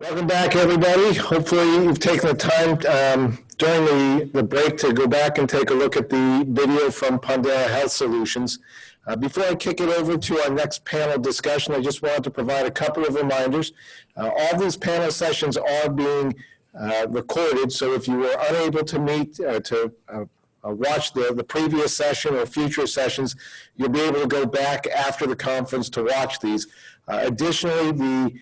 Welcome back, everybody. Hopefully you've taken the time during the break to go back and take a look at the video from Pandera Health Solutions. Before I kick it over to our next panel discussion, I just wanted to provide a couple of reminders. All these panel sessions are being recorded, so if you were unable to meet watch the previous session or future sessions, you'll be able to go back after the conference to watch these. Additionally, the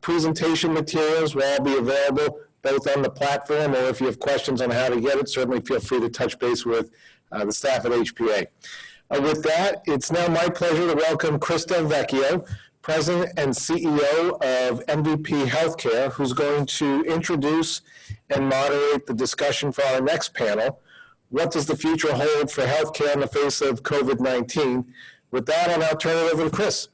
presentation materials will all be available both on the platform, or if you have questions on how to get it, certainly feel free to touch base with the staff at HPA. With that, it's now my pleasure to welcome Chris Del Vecchio, President and CEO of MVP Healthcare, who's going to introduce and moderate the discussion for our next panel. What does the future hold for healthcare in the face of COVID-19? With that, I'll now turn it over to Chris.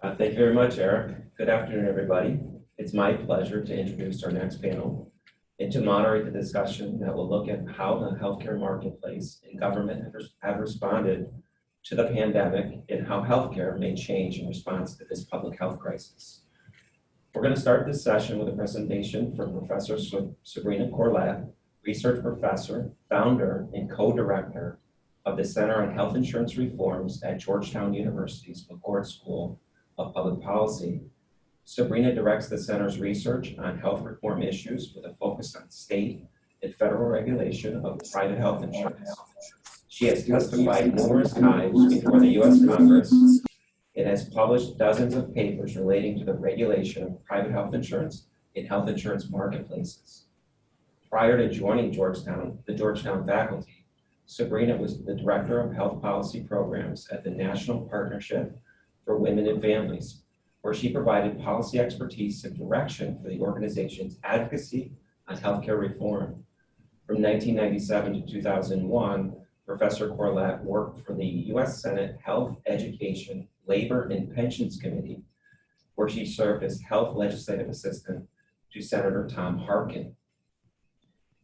Thank you very much, Eric. Good afternoon, everybody. It's my pleasure to introduce our next panel and to moderate the discussion that will look at how the healthcare marketplace and government have responded to the pandemic and how healthcare may change in response to this public health crisis. We're going to start this session with a presentation from Professor Sabrina Corlett, research professor, founder, and co-director of the Center on Health Insurance Reforms at Georgetown University's McCord School of Public Policy. Sabrina directs the center's research on health reform issues with a focus on state and federal regulation of private health insurance. She has testified numerous times before the U.S. Congress and has published dozens of papers relating to the regulation of private health insurance in health insurance marketplaces. Prior to joining Georgetown, the Georgetown faculty, Sabrina was the director of health policy programs at the National Partnership for Women and Families, where she provided policy expertise and direction for the organization's advocacy on healthcare reform. From 1997 to 2001, Professor Corlett worked for the U.S. Senate Health, Education, Labor, and Pensions Committee, where she served as health legislative assistant to Senator Tom Harkin.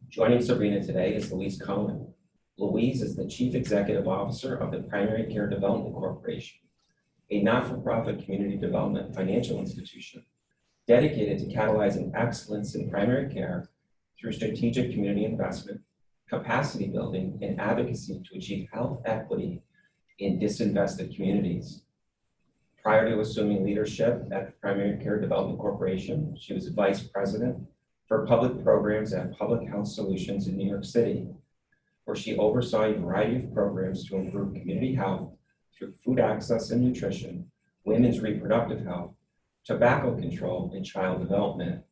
Joining Sabrina today is Louise Cohen. Louise is the Chief Executive Officer of the Primary Care Development Corporation, a not-for-profit community development financial institution dedicated to catalyzing excellence in primary care through strategic community investment, capacity building, and advocacy to achieve health equity in disinvested communities. Prior to assuming leadership at the Primary Care Development Corporation, she was Vice President for Public Programs at Public Health Solutions in New York City, where she oversaw a variety of programs to improve community health through food access and nutrition, women's reproductive health, tobacco control, and child development.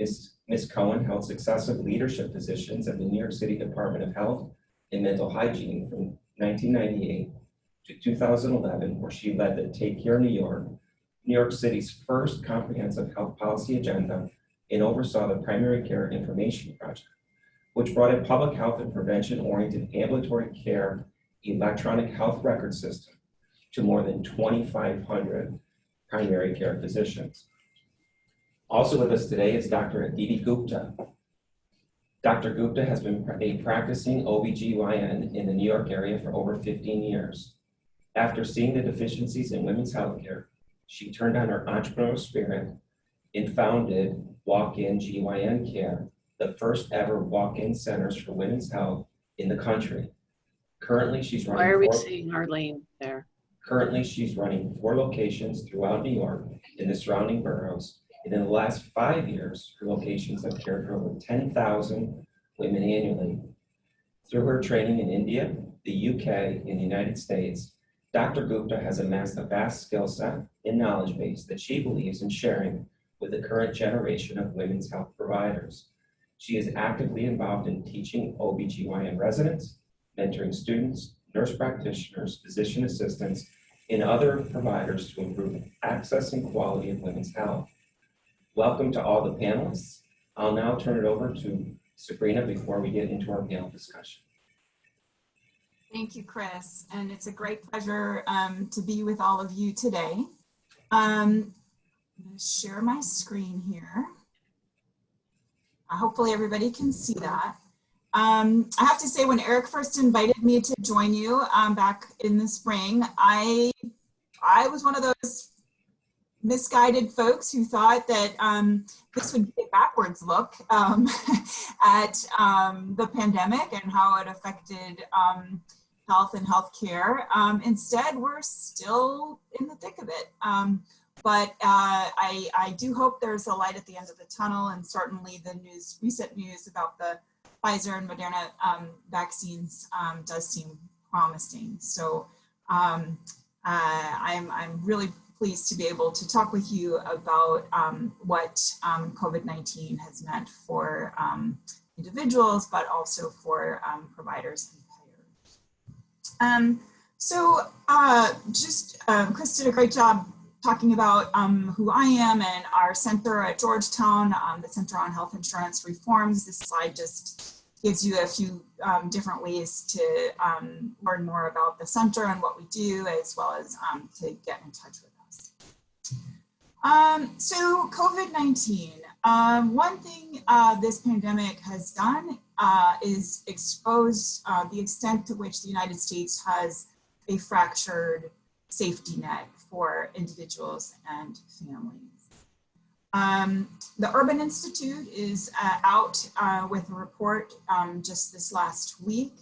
Ms. Cohen held successive leadership positions at the New York City Department of Health and Mental Hygiene from 1998 to 2011, where she led the Take Care New York City's first comprehensive health policy agenda, and oversaw the Primary Care Information Project, which brought a public health and prevention-oriented ambulatory care electronic health record system to more than 2,500 primary care physicians. Also with us today is Dr. Aditi Gupta. Dr. Gupta has been a practicing OBGYN in the New York area for over 15 years. After seeing the deficiencies in women's healthcare, she turned on her entrepreneurial spirit and founded Walk-In GYN Care, the first ever walk-in centers for women's health in the country. Currently, she's running. Why are we seeing Arlene there? Currently, she's running 4 locations throughout New York and the surrounding boroughs. And in the last 5 years, her locations have cared for over 10,000 women annually. Through her training in India, the UK, and the United States, Dr. Gupta has amassed a vast skill set and knowledge base that she believes in sharing with the current generation of women's health providers. She is actively involved in teaching OBGYN residents, mentoring students, nurse practitioners, physician assistants, and other providers to improve access and quality of women's health. Welcome to all the panelists. I'll now turn it over to Sabrina before we get into our panel discussion. Thank you, Chris, and it's a great pleasure to be with all of you today. I'm going to share my screen here. Hopefully everybody can see that. I have to say, when Eric first invited me to join you back in the spring, I was one of those misguided folks who thought that this would be a backwards look at the pandemic and how it affected health and healthcare. Instead, we're still in the thick of it. But I do hope there's a light at the end of the tunnel, and certainly the recent news about the Pfizer and Moderna vaccines does seem promising. So I'm really pleased to be able to talk with you about what COVID-19 has meant for individuals, but also for providers and payers. Chris did a great job talking about who I am and our center at Georgetown, the Center on Health Insurance Reforms. This slide just gives you a few different ways to learn more about the center and what we do, as well as to get in touch with us. So COVID-19, one thing this pandemic has done is expose the extent to which the United States has a fractured safety net for individuals and families. The Urban Institute is out with a report just this last week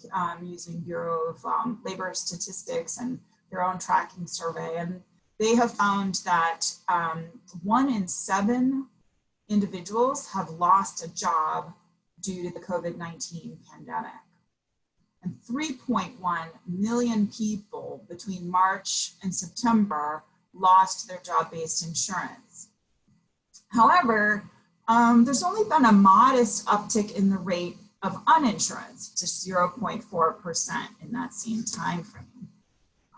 using Bureau of Labor Statistics and their own tracking survey. And they have found that 1 in 7 individuals have lost a job due to the COVID-19 pandemic. And 3.1 million people between March and September lost their job-based insurance. However, there's only been a modest uptick in the rate of uninsurance, just 0.4% in that same time frame.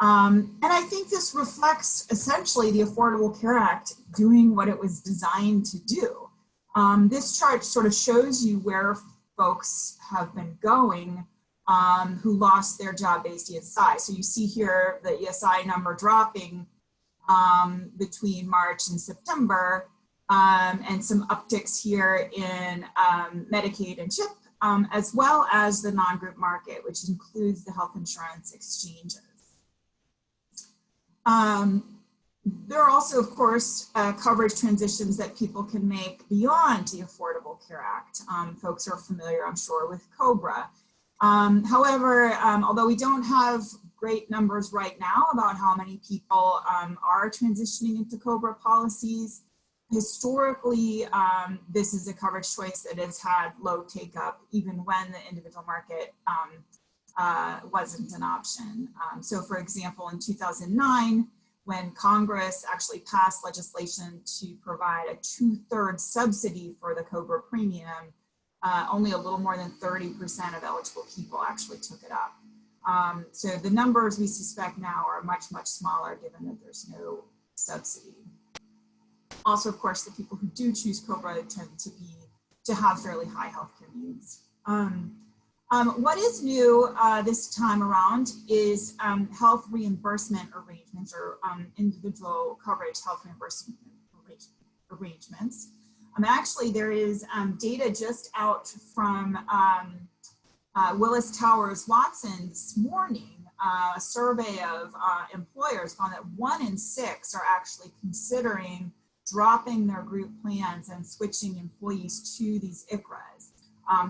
And I think this reflects essentially the Affordable Care Act doing what it was designed to do. This chart sort of shows you where folks have been going who lost their job-based ESI. So you see here the ESI number dropping between March and September, and some upticks here in Medicaid and CHIP, as well as the non-group market, which includes the health insurance exchanges. There are also, of course, coverage transitions that people can make beyond the Affordable Care Act. Folks are familiar, I'm sure, with COBRA. However, although we don't have great numbers right now about how many people are transitioning into COBRA policies, historically, this is a coverage choice that has had low take-up even when the individual market wasn't an option. So for example, in 2009, when Congress actually passed legislation to provide a 2/3 subsidy for the COBRA premium, only a little more than 30% of eligible people actually took it up. So the numbers we suspect now are much, much smaller given that there's no subsidy. Also, of course, the people who do choose COBRA tend to have fairly high healthcare needs. What is new this time around is health reimbursement arrangements, or individual coverage health reimbursement arrangements. Actually, there is data just out from Willis Towers Watson this morning. A survey of employers found that 1 in 6 are actually considering dropping their group plans and switching employees to these ICHRAs.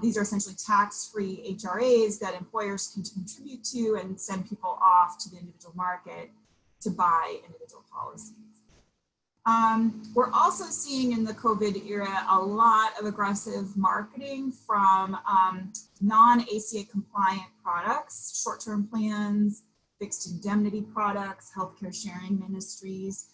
These are essentially tax-free HRAs that employers can contribute to and send people off to the individual market to buy individual policies. We're also seeing in the COVID era a lot of aggressive marketing from non-ACA compliant products, short-term plans, fixed indemnity products, healthcare sharing ministries.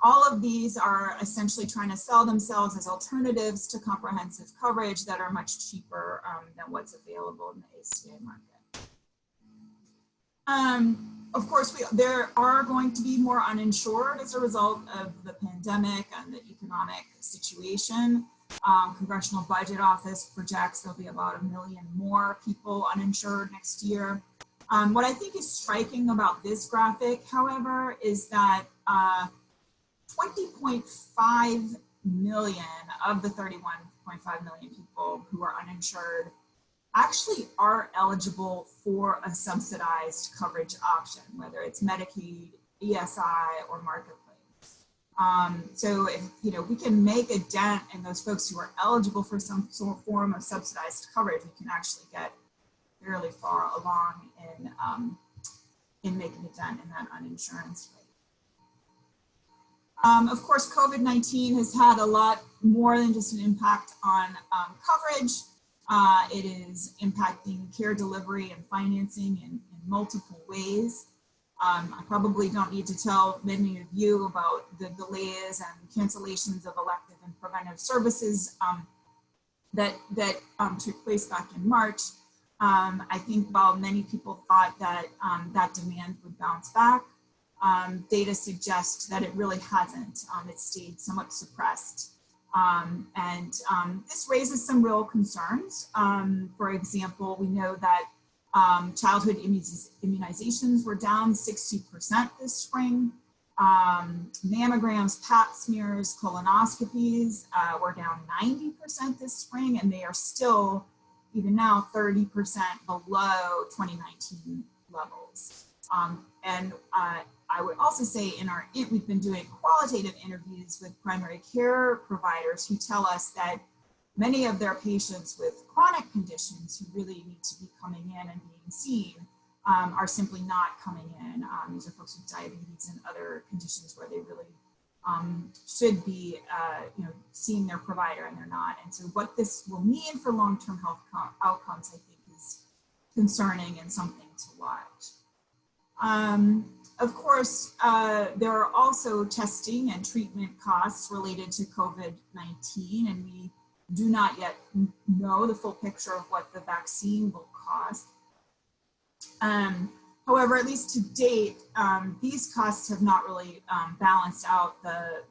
All of these are essentially trying to sell themselves as alternatives to comprehensive coverage that are much cheaper than what's available in the ACA market. Of course, there are going to be more uninsured as a result of the pandemic and the economic situation. Congressional Budget Office projects there'll be about 1 million more people uninsured next year. What I think is striking about this graphic, however, is that 20.5 million of the 31.5 million people who are uninsured actually are eligible for a subsidized coverage option, whether it's Medicaid, ESI, or Marketplace. So if, we can make a dent in those folks who are eligible for some sort of form of subsidized coverage, we can actually get fairly far along in making a dent in that uninsurance rate. Of course, COVID-19 has had a lot more than just an impact on coverage. It is impacting care delivery and financing in multiple ways. I probably don't need to tell many of you about the delays and cancellations of elective and preventive services that took place back in March. I think while many people thought that that demand would bounce back, data suggests that it really hasn't. It stayed somewhat suppressed. This raises some real concerns. For example, we know that childhood immunizations were down 60% this spring. Mammograms, pap smears, colonoscopies were down 90% this spring, and they are still, even now, 30% below 2019 levels. I would also say we've been doing qualitative interviews with primary care providers who tell us that many of their patients with chronic conditions who really need to be coming in and being seen are simply not coming in. These are folks with diabetes and other conditions where they really should be seeing their provider, and they're not. And so what this will mean for long-term health outcomes, I think, is concerning and something to watch. Of course, there are also testing and treatment costs related to COVID-19, and we do not yet know the full picture of what the vaccine will cost. However, at least to date, these costs have not really balanced out the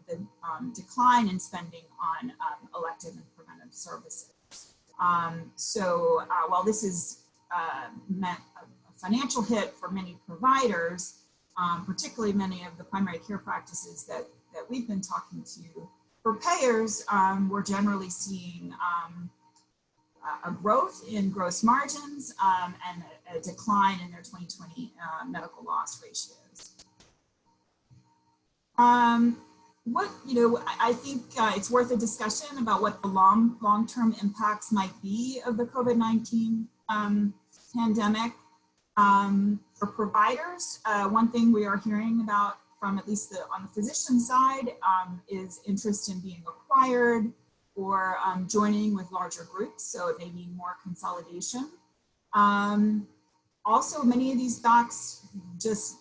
decline in spending on elective and preventive services. While this has meant a financial hit for many providers, particularly many of the primary care practices that we've been talking to, for payers, we're generally seeing a growth in gross margins and a decline in their 2020 medical loss ratios. I think it's worth a discussion about what the long-term impacts might be of the COVID-19 pandemic. For providers, one thing we are hearing about from at least on the physician side is interest in being acquired or joining with larger groups, so it may mean more consolidation. Also, many of these docs just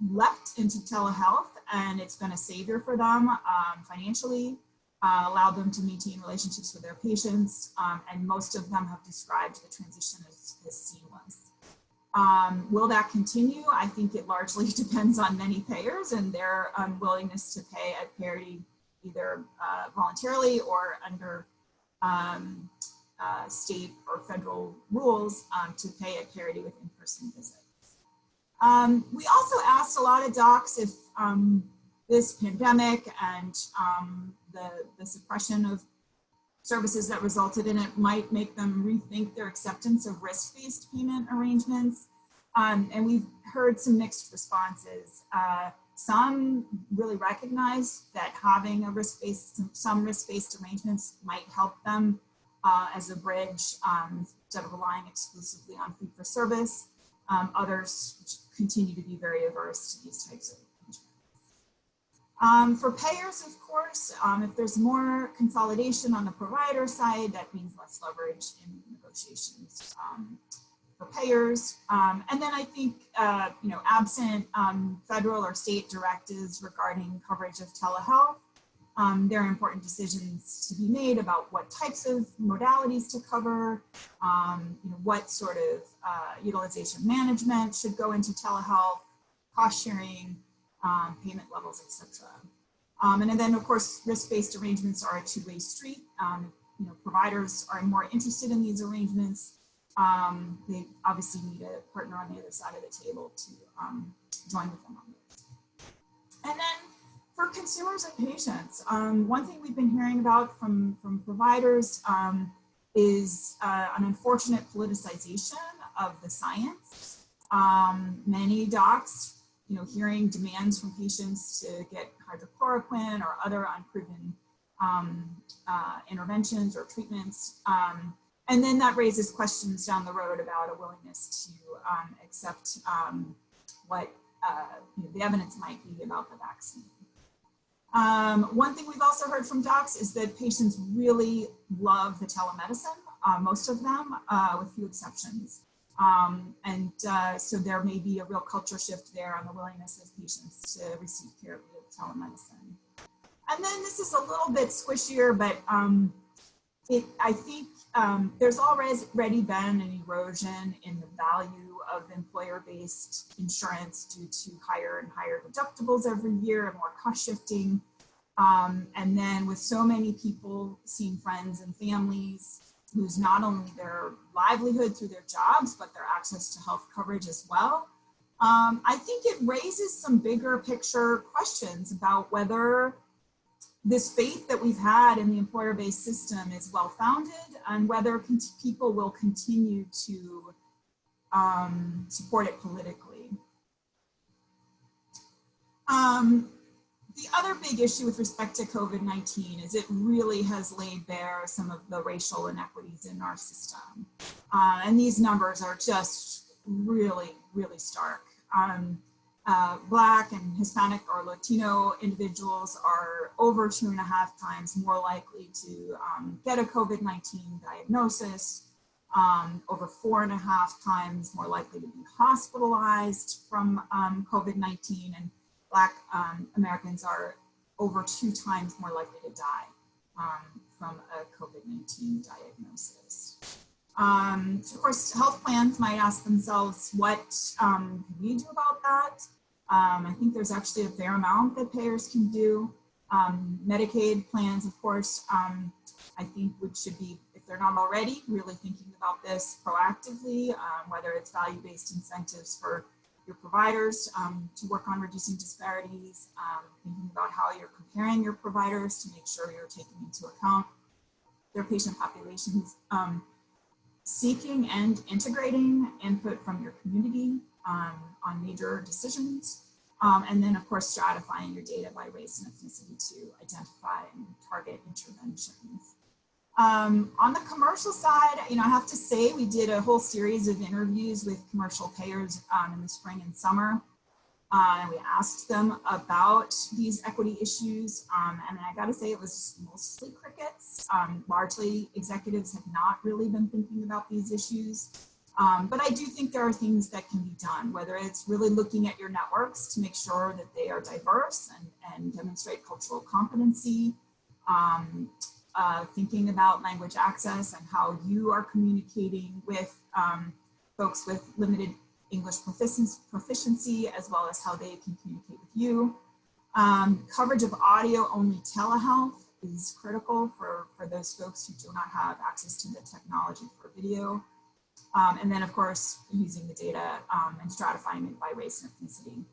leapt into telehealth, and it's been a savior for them financially, allowed them to maintain relationships with their patients, and most of them have described the transition as seamless. Will that continue? I think it largely depends on many payers and their willingness to pay at parity, either voluntarily or under state or federal rules to pay at parity with in-person visits. We also asked a lot of docs if this pandemic and the suppression of services that resulted in it might make them rethink their acceptance of risk-based payment arrangements. And we've heard some mixed responses. Some really recognize that having some risk-based arrangements might help them as a bridge instead of relying exclusively on fee-for-service. Others continue to be very averse to these types of arrangements. For payers, of course, if there's more consolidation on the provider side, that means less leverage in negotiations for payers. And then I think, absent federal or state directives regarding coverage of telehealth, there are important decisions to be made about what types of modalities to cover, what sort of utilization management should go into telehealth, cost sharing, payment levels, etc. And then, of course, risk-based arrangements are a two-way street. Providers are more interested in these arrangements. They obviously need a partner on the other side of the table to join with them on this. And then for consumers and patients, one thing we've been hearing about from providers is an unfortunate politicization of the science. Many docs hearing demands from patients to get hydrochloroquine or other unproven interventions or treatments. And then that raises questions down the road about a willingness to accept what the evidence might be about the vaccine. One thing we've also heard from docs is that patients really love the telemedicine, most of them, with few exceptions. So there may be a real culture shift there on the willingness of patients to receive care via telemedicine. And then this is a little bit squishier, but I think there's already been an erosion in the value of employer-based insurance due to higher and higher deductibles every year and more cost shifting. And then with so many people seeing friends and families lose not only their livelihood through their jobs, but their access to health coverage as well. I think it raises some bigger picture questions about whether this faith that we've had in the employer-based system is well-founded and whether people will continue to support it politically. The other big issue with respect to COVID-19 is it really has laid bare some of the racial inequities in our system. And these numbers are just really, really stark. Black and Hispanic or Latino individuals are over 2.5 times more likely to get a COVID-19 diagnosis, over 4.5 times more likely to be hospitalized from COVID-19, and Black Americans are over 2 times more likely to die from a COVID-19 diagnosis. So of course, health plans might ask themselves, what can we do about that? I think there's actually a fair amount that payers can do. Medicaid plans, of course, I think should be, if they're not already, really thinking about this proactively, whether it's value-based incentives for your providers to work on reducing disparities, thinking about how you're comparing your providers to make sure you're taking into account their patient populations, seeking and integrating input from your community on major decisions, and then of course stratifying your data by race and ethnicity to identify and target interventions. On the commercial side, I have to say we did a whole series of interviews with commercial payers in the spring and summer, and we asked them about these equity issues, and I got to say it was mostly crickets. Largely, executives have not really been thinking about these issues, but I do think there are things that can be done, whether it's really looking at your networks to make sure that they are diverse and demonstrate cultural competency, thinking about language access and how you are communicating with folks with limited English proficiency, as well as how they can communicate with you. Coverage of audio-only telehealth is critical for those folks who do not have access to the technology for video. And then, of course, using the data and stratifying it by race and ethnicity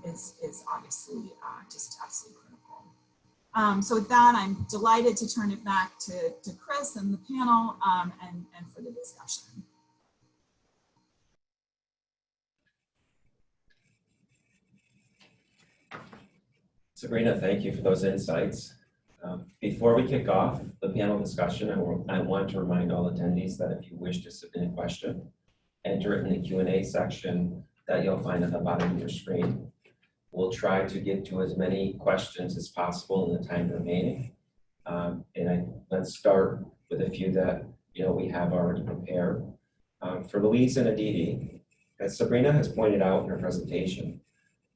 is obviously just absolutely critical. So with that, I'm delighted to turn it back to Chris and the panel and for the discussion. Sabrina, thank you for those insights. Before we kick off the panel discussion, I want to remind all attendees that if you wish to submit a question, enter it in the Q&A section that you'll find at the bottom of your screen. We'll try to get to as many questions as possible in the time remaining. Let's start with a few that we have already prepared. For Louise and Aditi, as Sabrina has pointed out in her presentation,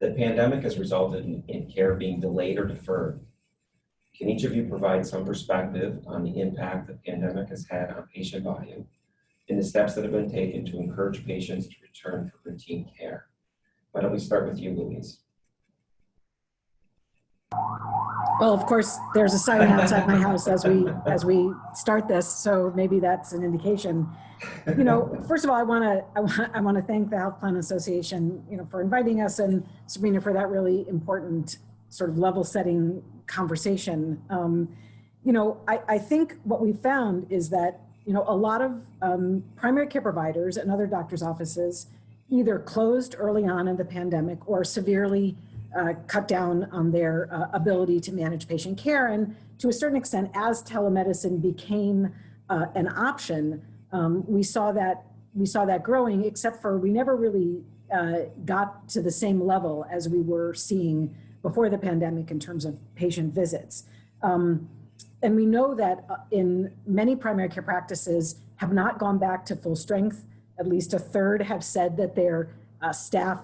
the pandemic has resulted in care being delayed or deferred. Can each of you provide some perspective on the impact the pandemic has had on patient volume and the steps that have been taken to encourage patients to return for routine care? Why don't we start with you, Louise? Well, of course, there's a siren outside my house as we start this, so maybe that's an indication. First of all, I want to thank the Health Plan Association, for inviting us, and Sabrina for that really important sort of level-setting conversation. I think what we found is that a lot of primary care providers and other doctors' offices either closed early on in the pandemic or severely cut down on their ability to manage patient care. And to a certain extent, as telemedicine became an option, we saw that growing, except for we never really got to the same level as we were seeing before the pandemic in terms of patient visits. And we know that in many primary care practices have not gone back to full strength. At least a third have said that their staff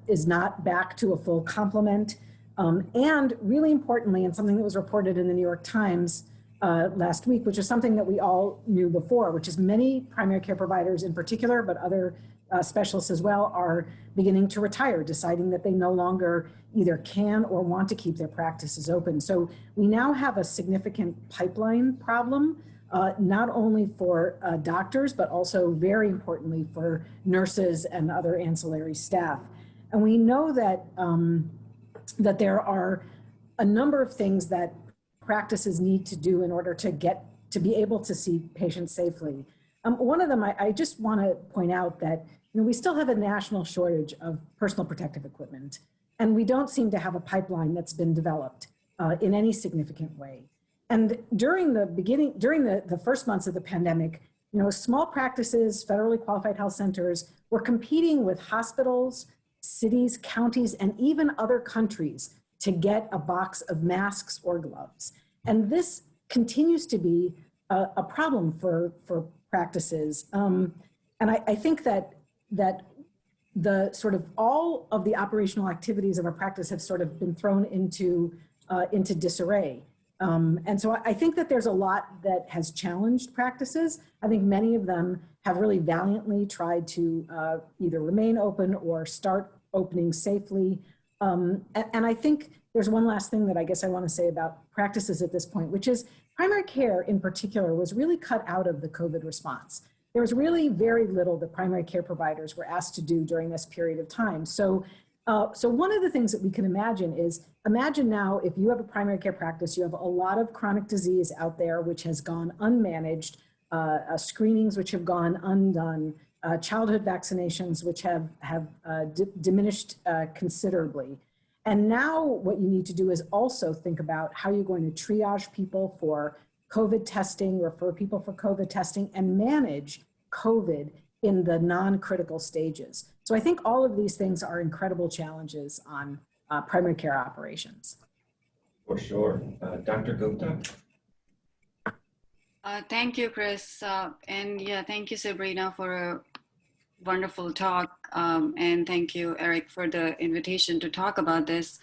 is not back to a full complement. And really importantly, and something that was reported in the New York Times last week, which is something that we all knew before, which is many primary care providers in particular, but other specialists as well, are beginning to retire, deciding that they no longer either can or want to keep their practices open. So we now have a significant pipeline problem, not only for doctors, but also very importantly for nurses and other ancillary staff. And we know that, that there are a number of things that practices need to do in order to be able to see patients safely. One of them, I just want to point out that we still have a national shortage of personal protective equipment, and we don't seem to have a pipeline that's been developed in any significant way. And during the first months of the pandemic, small practices, federally qualified health centers were competing with hospitals, cities, counties, and even other countries to get a box of masks or gloves. And this continues to be a problem for practices. And I think that the sort of all of the operational activities of a practice have sort of been thrown into disarray. And so I think that there's a lot that has challenged practices. I think many of them have really valiantly tried to either remain open or start opening safely. And I think there's one last thing that I guess I want to say about practices at this point, which is primary care in particular was really cut out of the COVID response. There was really very little that primary care providers were asked to do during this period of time. So one of the things that we can imagine is, imagine now if you have a primary care practice, you have a lot of chronic disease out there which has gone unmanaged, screenings which have gone undone, childhood vaccinations which have diminished considerably. And now what you need to do is also think about how you're going to triage people for COVID testing, refer people for COVID testing, and manage COVID in the non-critical stages. So I think all of these things are incredible challenges on primary care operations. For sure. Dr. Gupta? Thank you, Chris. And yeah, thank you, Sabrina, for a wonderful talk. And thank you, Eric, for the invitation to talk about this.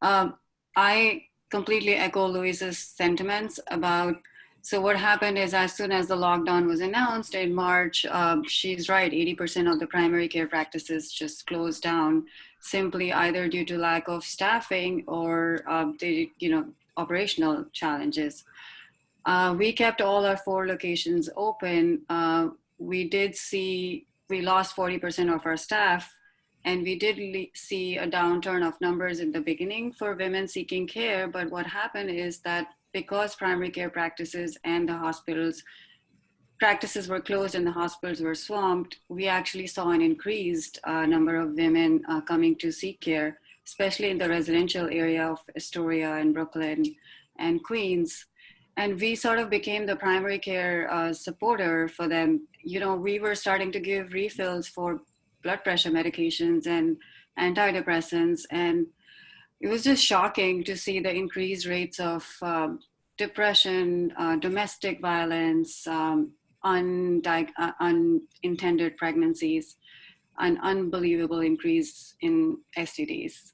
I completely echo Louise's sentiments about, so what happened is as soon as the lockdown was announced in March, she's right, 80% of the primary care practices just closed down, simply either due to lack of staffing or operational challenges. We kept all our 4 locations open. We lost 40% of our staff, and we did see a downturn of numbers in the beginning for women seeking care. But what happened is that because primary care practices and the practices were closed and the hospitals were swamped, we actually saw an increased number of women coming to seek care, especially in the residential area of Astoria and Brooklyn and Queens. And we sort of became the primary care supporter for them. We were starting to give refills for blood pressure medications and antidepressants. And it was just shocking to see the increased rates of depression, domestic violence, unintended pregnancies, an unbelievable increase in STDs.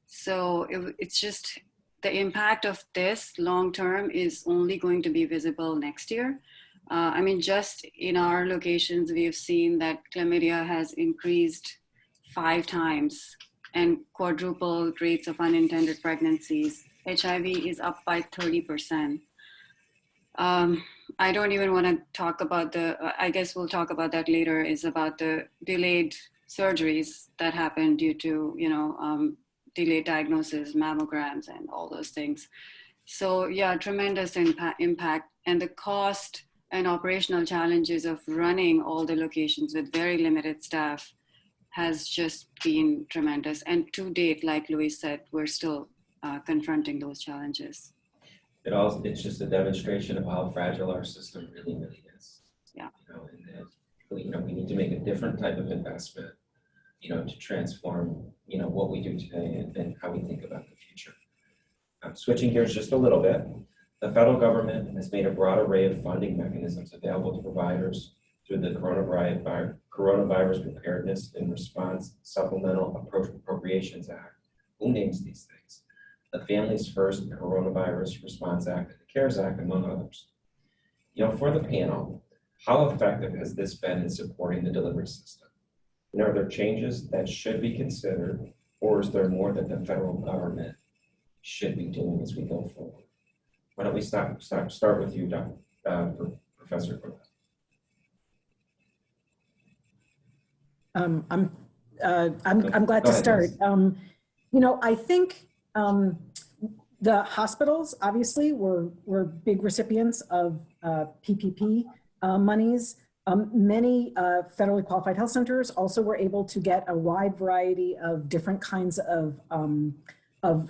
So it's just, the impact of this long-term is only going to be visible next year. Just in our locations, we have seen that chlamydia has increased 5 times and quadrupled rates of unintended pregnancies. HIV is up by 30%. I don't even want to talk about I guess we'll talk about that later, is about the delayed surgeries that happened due to, delayed diagnosis, mammograms, and all those things. So yeah, tremendous impact, and the cost and operational challenges of running all the locations with very limited staff has just been tremendous. And to date, like Louise said, we're still confronting those challenges. It's just a demonstration of how fragile our system really is. Yeah. And that, we need to make a different type of investment, to transform, what we do today and how we think about the future. Switching gears just a little bit, the federal government has made a broad array of funding mechanisms available to providers through the Coronavirus Preparedness and Response Supplemental Appropriations Act. Who names these things? The Families First Coronavirus Response Act and the CARES Act, among others. For the panel, how effective has this been in supporting the delivery system? And are there changes that should be considered, or is there more that the federal government should be doing as we go forward? Why don't we start with you, Professor Quinn? I'm glad to start. I think the hospitals obviously were big recipients of PPP monies. Many federally qualified health centers also were able to get a wide variety of different kinds of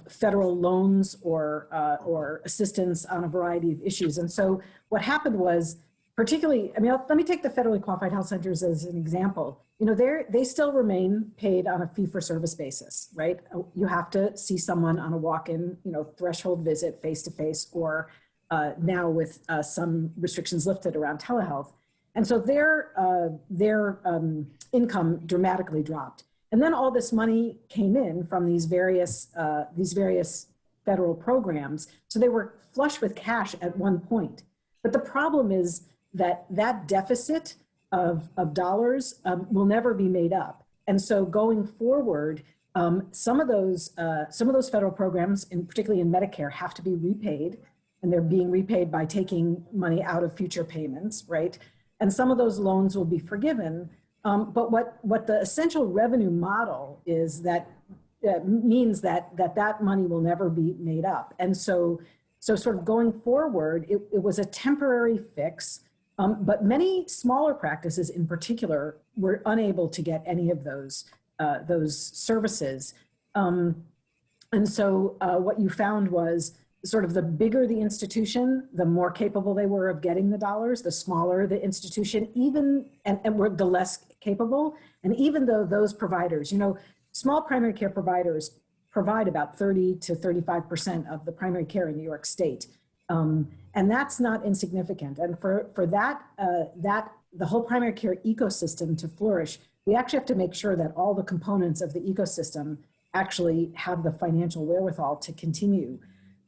federal loans or assistance on a variety of issues. And so what happened was, particularly, let me take the federally qualified health centers as an example. They still remain paid on a fee-for-service basis, right? You have to see someone on a walk-in, threshold visit face-to-face, or now with some restrictions lifted around telehealth. And so their income dramatically dropped. And then all this money came in from these various federal programs. So they were flush with cash at one point. But the problem is that deficit of dollars will never be made up. And so going forward, some of those federal programs, particularly in Medicare, have to be repaid, and they're being repaid by taking money out of future payments, right? And some of those loans will be forgiven. But what the essential revenue model is means that money will never be made up. And so sort of going forward, it was a temporary fix, but many smaller practices in particular were unable to get any of those services. And so what you found was sort of the bigger the institution, the more capable they were of getting the dollars, the smaller the institution, and were the less capable. And even though those providers, small primary care providers provide about 30 to 35% of the primary care in New York State. And that's not insignificant. And for that, the whole primary care ecosystem to flourish, we actually have to make sure that all the components of the ecosystem actually have the financial wherewithal to continue.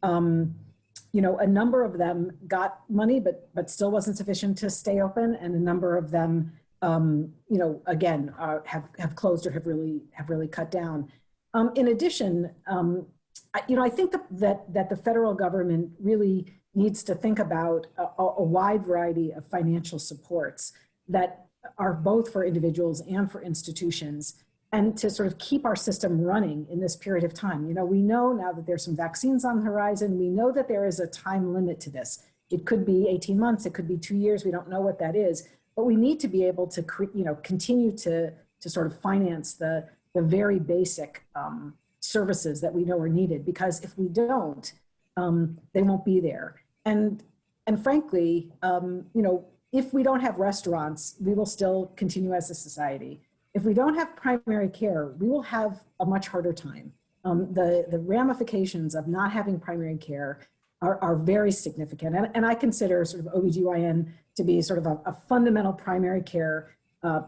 A number of them got money, but still wasn't sufficient to stay open. And a number of them, again, have closed or have really cut down. In addition, I think that the federal government really needs to think about a wide variety of financial supports that are both for individuals and for institutions, and to sort of keep our system running in this period of time. We know now that there's some vaccines on the horizon. We know that there is a time limit to this. It could be 18 months, it could be 2 years. We don't know what that is, but we need to be able to, continue to sort of finance the very basic services that we know are needed, because if we don't, they won't be there. And frankly, if we don't have restaurants, we will still continue as a society. If we don't have primary care, we will have a much harder time. The ramifications of not having primary care are very significant. And I consider sort of OBGYN to be sort of a fundamental primary care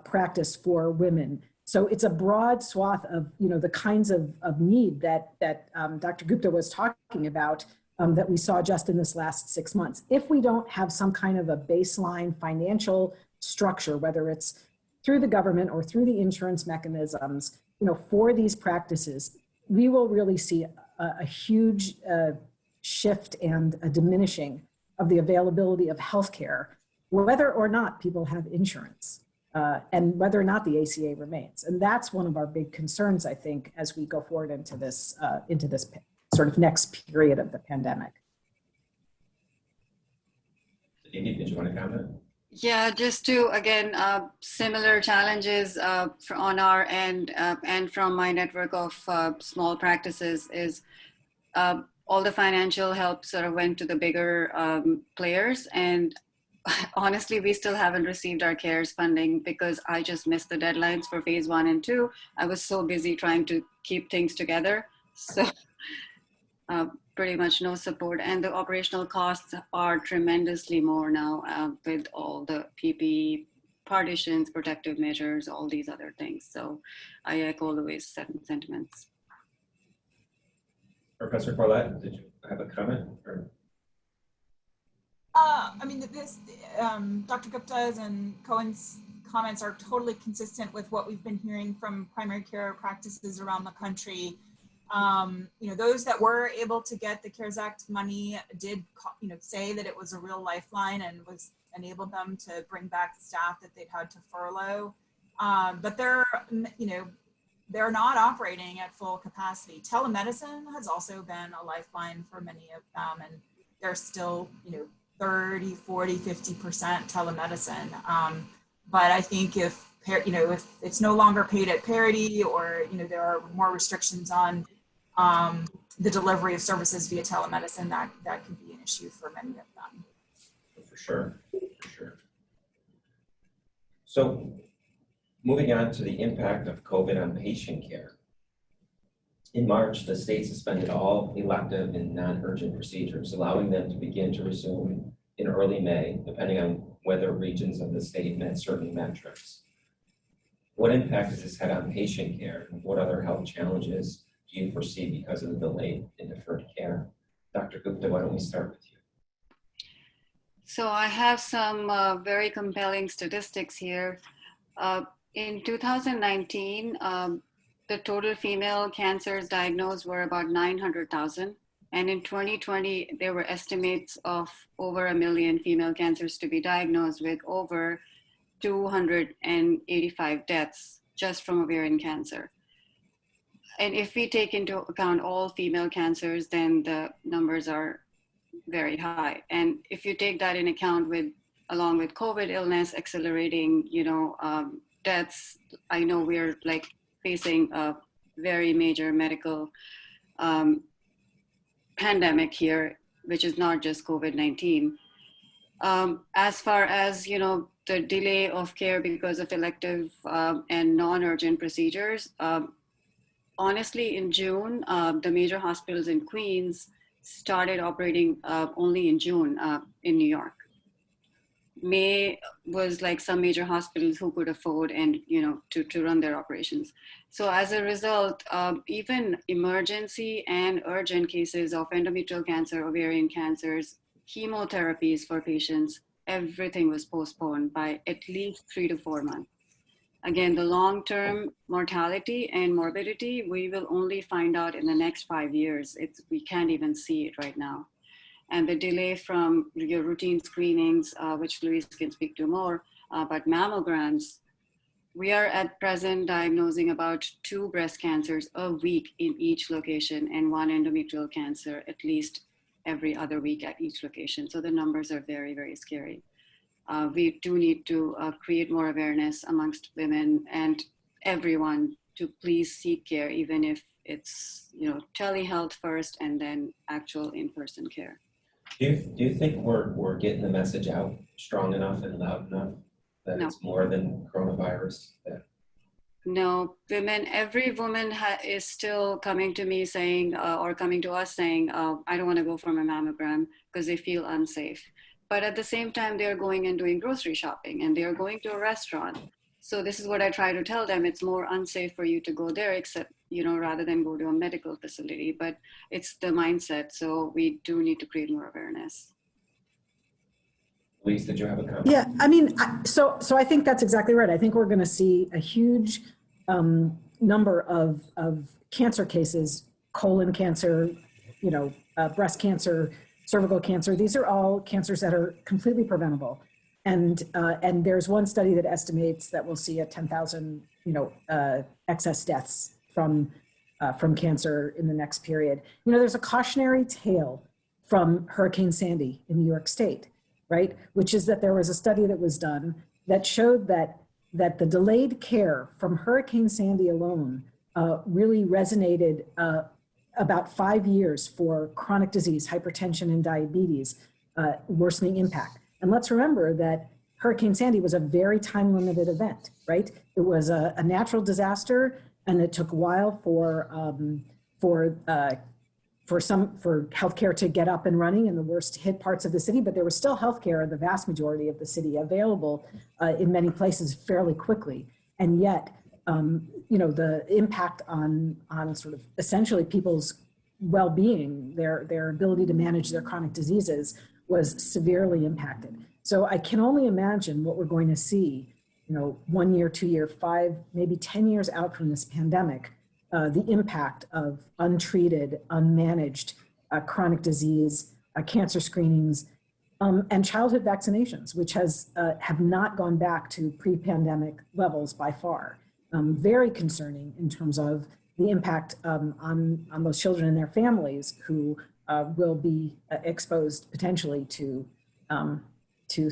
practice for women. So it's a broad swath of, the kinds of need that Dr. Gupta was talking about that we saw just in this last 6 months. If we don't have some kind of a baseline financial structure, whether it's through the government or through the insurance mechanisms, for these practices, we will really see a huge shift and a diminishing of the availability of healthcare, whether or not people have insurance, and whether or not the ACA remains. And that's one of our big concerns, I think, as we go forward into this sort of next period of the pandemic. Did you want to comment? Yeah, just to, again, similar challenges on our end and from my network of small practices is all the financial help sort of went to the bigger players. And honestly, we still haven't received our CARES funding because I just missed the deadlines for phase 1 and 2. I was so busy trying to keep things together. So pretty much no support, and the operational costs are tremendously more now with all the PPE partitions, protective measures, all these other things. So I echo Louis' sentiments. Professor Corlett, did you have a comment? Or? I mean, Dr. Gupta's and Cohen's comments are totally consistent with what we've been hearing from primary care practices around the country. Those that were able to get the CARES Act money did, say that it was a real lifeline and enabled them to bring back staff that they'd had to furlough. But they're not operating at full capacity. Telemedicine has also been a lifeline for many of them, and they're still, 30, 40, 50% telemedicine. But I think if it's no longer paid at parity, or, there are more restrictions on the delivery of services via telemedicine, that could be an issue for many of them. For sure. So moving on to the impact of COVID on patient care. In March, the state suspended all elective and non-urgent procedures, allowing them to begin to resume in early May, depending on whether regions of the state met certain metrics. What impact has this had on patient care, and what other health challenges do you foresee because of the delay in deferred care? Dr. Gupta, why don't we start with you? So I have some very compelling statistics here. In 2019, the total female cancers diagnosed were about 900,000. And in 2020, there were estimates of over 1 million female cancers to be diagnosed, with over 285 deaths just from ovarian cancer. And if we take into account all female cancers, then the numbers are very high. And if you take that in account along with COVID illness accelerating, deaths, I know we're facing a very major medical pandemic here, which is not just COVID-19. As far as, the delay of care because of elective and non-urgent procedures, honestly, in June, the major hospitals in Queens started operating only in June in New York. May was some major hospitals who could afford and, to run their operations. So as a result, even emergency and urgent cases of endometrial cancer, ovarian cancers, chemotherapies for patients, everything was postponed by at least 3 to 4 months. Again, the long-term mortality and morbidity, we will only find out in the next 5 years. We can't even see it right now. And the delay from your routine screenings, which Louise can speak to more, but mammograms, we are at present diagnosing about 2 breast cancers a week in each location, and 1 endometrial cancer at least every other week at each location. So the numbers are very, very scary. We do need to create more awareness amongst women and everyone to please seek care, even if it's, telehealth first and then actual in-person care. Do you think we're getting the message out strong enough and loud enough that No. It's more than coronavirus? No, every woman is still coming to me saying, or coming to us saying, I don't want to go for my mammogram because they feel unsafe. But at the same time, they're going and doing grocery shopping, and they're going to a restaurant. So this is what I try to tell them. It's more unsafe for you to go there, except, rather than go to a medical facility, but it's the mindset. So we do need to create more awareness. Louise, did you have a comment? Yeah, I mean, so I think that's exactly right. I think we're going to see a huge number of cancer cases, colon cancer, breast cancer, cervical cancer. These are all cancers that are completely preventable. And there's one study that estimates that we'll see 10,000, excess deaths from cancer in the next period. There's a cautionary tale from Hurricane Sandy in New York State, right? Which is that there was a study that was done that showed that the delayed care from Hurricane Sandy alone really resonated about 5 years for chronic disease, hypertension, and diabetes, worsening impact. And let's remember that Hurricane Sandy was a very time-limited event, right? It was a natural disaster, and it took a while for healthcare to get up and running in the worst hit parts of the city, but there was still healthcare in the vast majority of the city available in many places fairly quickly. And yet, the impact on sort of essentially people's well-being, their ability to manage their chronic diseases was severely impacted. So I can only imagine what we're going to see, 1 year, 2 year, 5, maybe 10 years out from this pandemic, the impact of untreated, unmanaged chronic disease, cancer screenings, and childhood vaccinations, which have not gone back to pre-pandemic levels by far. Very concerning in terms of the impact on those children and their families who will be exposed potentially to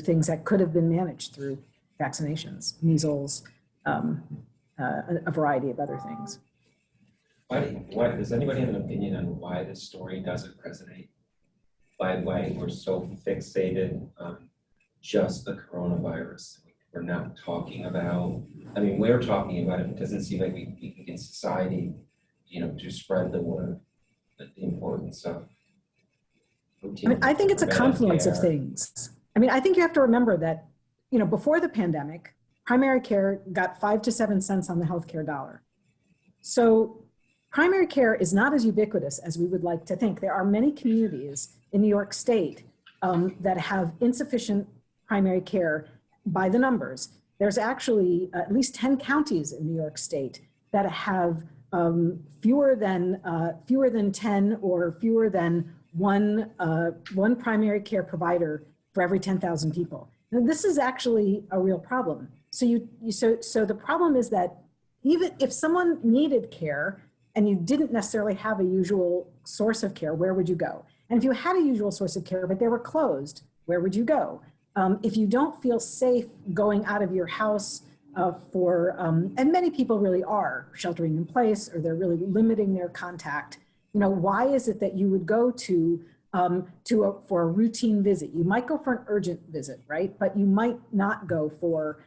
things that could have been managed through vaccinations, measles, a variety of other things. Why does anybody have an opinion on why this story doesn't resonate? Why we're so fixated on just the coronavirus? We're not talking about, we're talking about it, but it doesn't seem like we can get society, to spread the word, the importance of routine. I think it's a confluence of things. I think you have to remember that, before the pandemic, primary care got 5 to 7 cents on the healthcare dollar. So primary care is not as ubiquitous as we would like to think. There are many communities in New York State that have insufficient primary care by the numbers. There's actually at least 10 counties in New York State that have fewer than 10 or fewer than one primary care provider for every 10,000 people. Now, this is actually a real problem. So the problem is that even if someone needed care and you didn't necessarily have a usual source of care, where would you go? And if you had a usual source of care, but they were closed, where would you go? If you don't feel safe going out of your house and many people really are sheltering in place, or they're really limiting their contact, why is it that you would go for a routine visit? You might go for an urgent visit, right? But you might not go for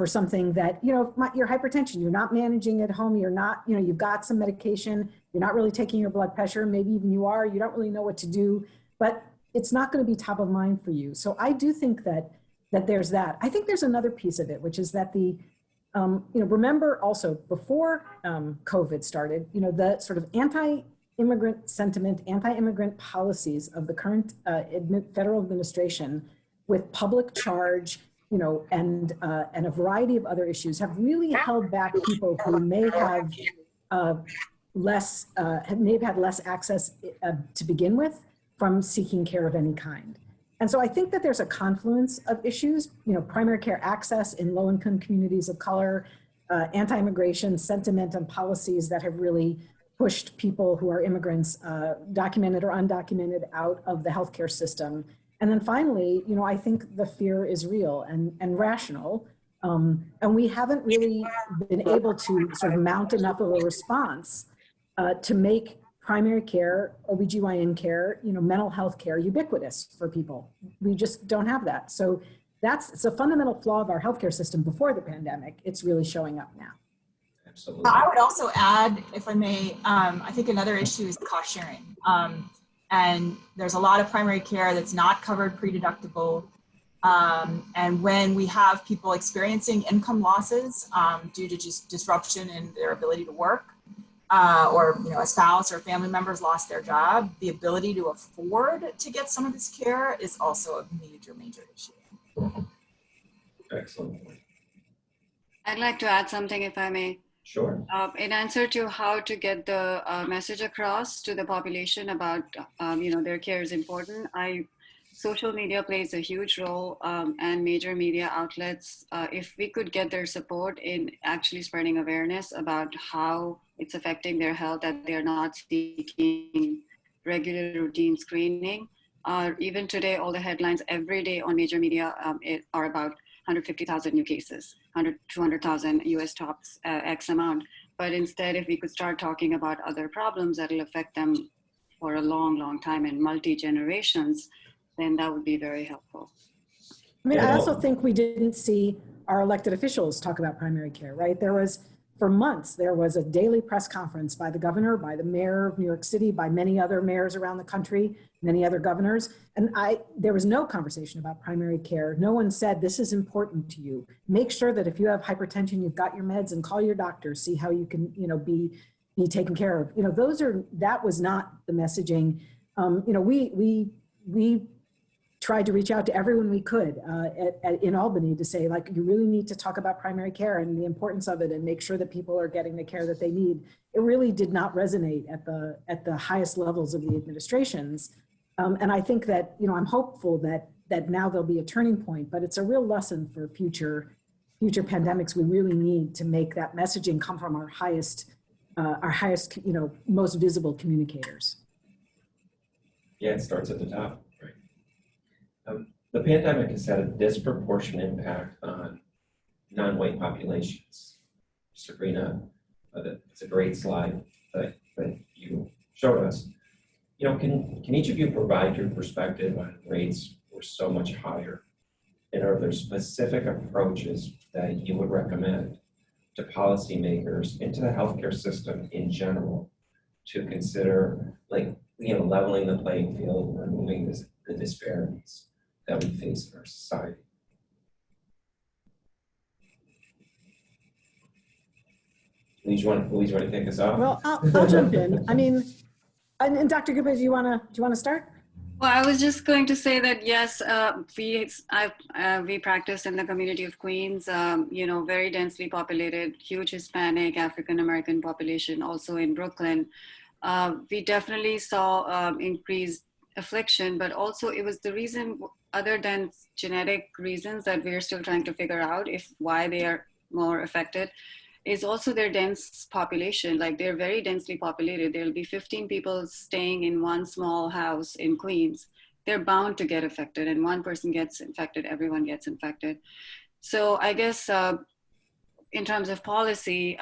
something that, your hypertension, you're not managing at home, you're not, you've got some medication, you're not really taking your blood pressure, maybe even you are, you don't really know what to do, but it's not going to be top of mind for you. So I do think that there's that. I think there's another piece of it, which is that remember also before COVID started, the sort of anti-immigrant sentiment, anti-immigrant policies of the current federal administration with public charge, and a variety of other issues have really held back people who may have had less access to begin with from seeking care of any kind. And so I think that there's a confluence of issues, primary care access in low-income communities of color, anti-immigration sentiment and policies that have really pushed people who are immigrants, documented or undocumented, out of the healthcare system. And then finally, I think the fear is real and rational. And we haven't really been able to sort of mount enough of a response to make primary care, OBGYN care, mental health care ubiquitous for people. We just don't have that. So it's a fundamental flaw of our healthcare system before the pandemic. It's really showing up now. Absolutely. I would also add, if I may, I think another issue is cost sharing. And there's a lot of primary care that's not covered pre-deductible. And when we have people experiencing income losses due to just disruption in their ability to work, or a spouse or family members lost their job, the ability to afford to get some of this care is also a major issue. Excellent. I'd like to add something, if I may. Sure. In answer to how to get the message across to the population about, their care is important, social media plays a huge role, and major media outlets, if we could get their support in actually spreading awareness about how it's affecting their health, that they're not seeking regular routine screening, Even today, all the headlines every day on major media are about 150,000 new cases, 200,000 US tops, X amount. But instead, if we could start talking about other problems that will affect them for a long, long time and multi-generations, then that would be very helpful. I mean, I also think we didn't see our elected officials talk about primary care, right? For months, there was a daily press conference by the governor, by the mayor of New York City, by many other mayors around the country, many other governors. And there was no conversation about primary care. No one said, this is important to you. Make sure that if you have hypertension, you've got your meds, and call your doctor, see how you can, be taken care of. That was not the messaging. We tried to reach out to everyone we could in Albany to say, like, you really need to talk about primary care and the importance of it and make sure that people are getting the care that they need. It really did not resonate at the highest levels of the administrations. And I think that, I'm hopeful that now there'll be a turning point, but it's a real lesson for future pandemics. We really need to make that messaging come from our highest, most visible communicators. Yeah, it starts at the top. The pandemic has had a disproportionate impact on non-white populations. Sabrina, it's a great slide that you showed us. Can each of you provide your perspective on rates were so much higher? And are there specific approaches that you would recommend to policymakers and to the healthcare system in general to consider, leveling the playing field and removing the disparities that we face in our society? Louise, you want to take us off? Well, I'll jump in. I mean, and Dr. Gupta, do you want to start? Well, I was just going to say that, yes, we practice in the community of Queens, very densely populated, huge Hispanic, African-American population, also in Brooklyn. We definitely saw increased affliction, but also it was the reason, other than genetic reasons that we're still trying to figure out why they are more affected, is also their dense population. Like, they're very densely populated. There'll be 15 people staying in one small house in Queens. They're bound to get affected, and one person gets infected, everyone gets infected. So I guess in terms of policy,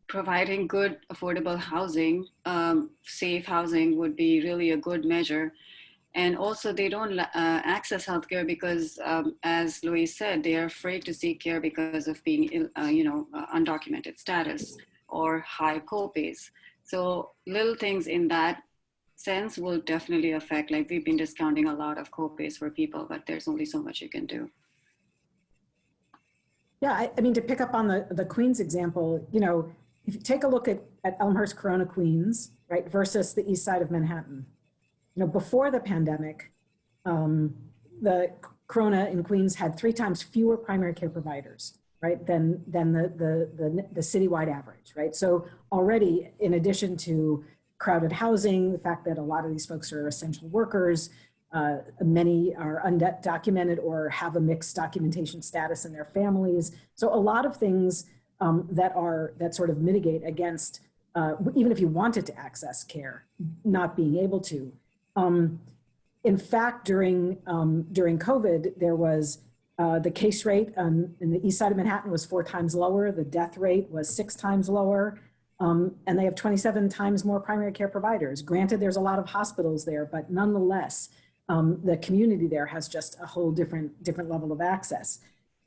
providing good, affordable housing, safe housing would be really a good measure. And also, they don't access healthcare because, as Louise said, they are afraid to seek care because of being, undocumented status or high copays. So little things in that sense will definitely affect. Like, we've been discounting a lot of copays for people, but there's only so much you can do. Yeah, I mean, to pick up on the Queens example, if you take a look at Elmhurst, Corona, Queens, right, versus the east side of Manhattan. Before the pandemic, the Corona in Queens had 3 times fewer primary care providers, right, than the citywide average, right? So already, in addition to crowded housing, the fact that a lot of these folks are essential workers, many are undocumented or have a mixed documentation status in their families. So a lot of things that sort of mitigate against, even if you wanted to access care, not being able to. In fact, during COVID, there was the case rate in the east side of Manhattan was 4 times lower. The death rate was 6 times lower. And they have 27 times more primary care providers. Granted, there's a lot of hospitals there, but nonetheless, the community there has just a whole different level of access.